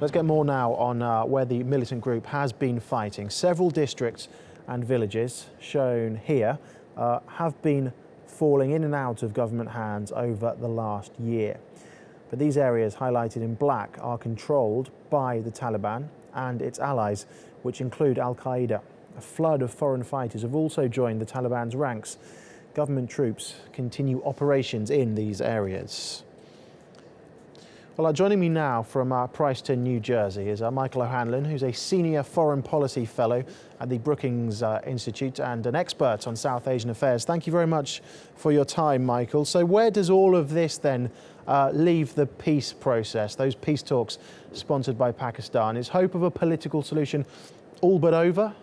Let's get more now on where the militant group has been fighting. Several districts and villages shown here have been falling in and out of government hands over the last year. But these areas highlighted in black are controlled by the Taliban and its allies, which include Al-Qaeda. A flood of foreign fighters have also joined the Taliban's ranks. Government troops continue operations in these areas. Well, joining me now from Princeton, New Jersey, is Michael O'Hanlon, who's a senior foreign policy fellow at the Brookings Institute and an expert on South Asian affairs. Thank you very much for your time, Michael. So where does all of this then leave the peace process, those peace talks sponsored by Pakistan? Is hope of a political solution all but over?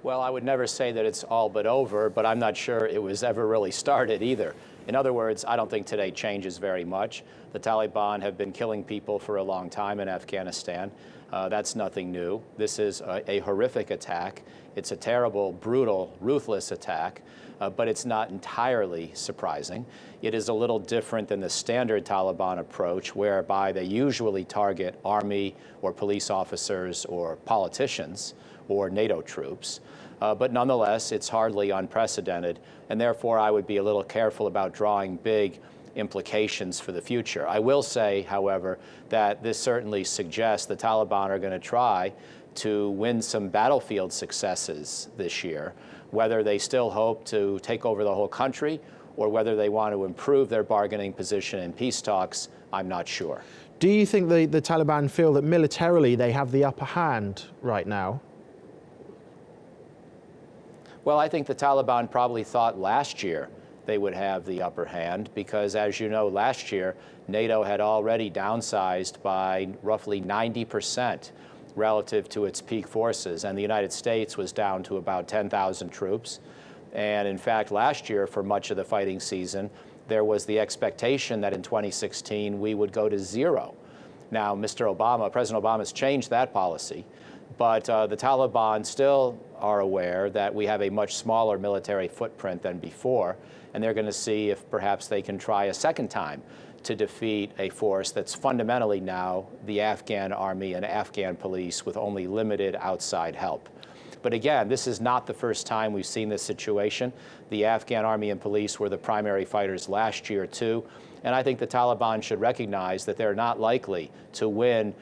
Well, I would never say that it's all but over, but I'm not sure it was ever really started either. In other words, I don't think today changes very much. The Taliban have been killing people for a long time in Afghanistan. That's nothing new. This is a horrific attack. It's a terrible, brutal, ruthless attack, but it's not entirely surprising. It is a little different than the standard Taliban approach, whereby they usually target army or police officers or politicians or NATO troops. But nonetheless, it's hardly unprecedented, and therefore I would be a little careful about drawing big implications for the future. I will say, however, that this certainly suggests the Taliban are going to try to win some battlefield successes this year. Whether they still hope to take over the whole country or whether they want to improve their bargaining position in peace talks, I'm not sure. Do you think the Taliban feel that militarily they have the upper hand right now? Well, I think the Taliban probably thought last year they would have the upper hand because, as you know, last year NATO had already downsized by roughly 90% relative to its peak forces, and the United States was down to about 10,000 troops. And in fact, last year, for much of the fighting season, there was the expectation that in 2016 we would go to zero. Now, President Obama has changed that policy, but the Taliban still are aware that we have a much smaller military footprint than before, and they're going to see if perhaps they can try a second time to defeat a force that's fundamentally now the Afghan army and Afghan police with only limited outside help. But again, this is not the first time we've seen this situation. The Afghan army and police were the primary fighters last year, too. And I think the Taliban should recognize that they're not likely to win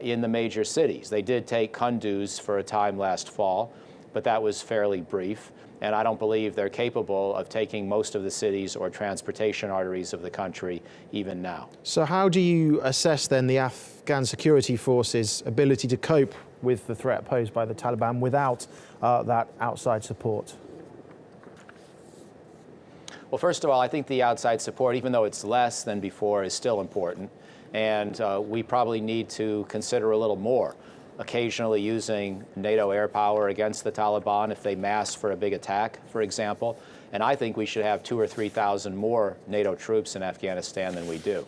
in the major cities. They did take Kunduz for a time last fall, but that was fairly brief. And I don't believe they're capable of taking most of the cities or transportation arteries of the country even now. So how do you assess then the Afghan security forces' ability to cope with the threat posed by the Taliban without that outside support? Well, first of all, I think the outside support, even though it's less than before, is still important. And we probably need to consider a little more, occasionally using NATO air power against the Taliban if they mass for a big attack, for example. And I think we should have 2,000 or 3,000 more NATO troops in Afghanistan than we do.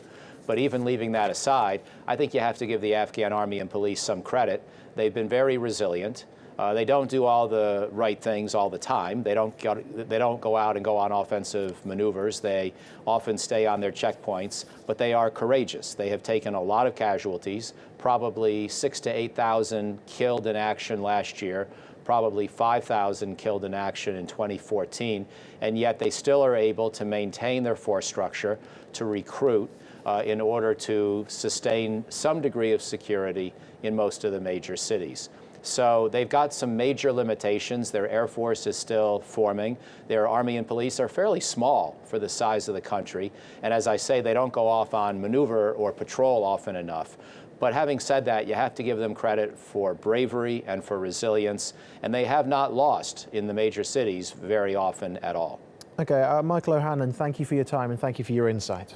But even leaving that aside, I think you have to give the Afghan army and police some credit. They've been very resilient. They don't do all the right things all the time. They don't go out and go on offensive maneuvers. They often stay on their checkpoints, but they are courageous. They have taken a lot of casualties, probably 6,000 to 8,000 killed in action last year, probably 5,000 killed in action in 2014, and yet they still are able to maintain their force structure, to recruit in order to sustain some degree of security in most of the major cities. So they've got some major limitations. Their air force is still forming. Their army and police are fairly small for the size of the country. And as I say, they don't go off on maneuver or patrol often enough. But having said that, you have to give them credit for bravery and for resilience. And they have not lost in the major cities very often at all. Okay, Michael O'Hanlon, thank you for your time and thank you for your insight.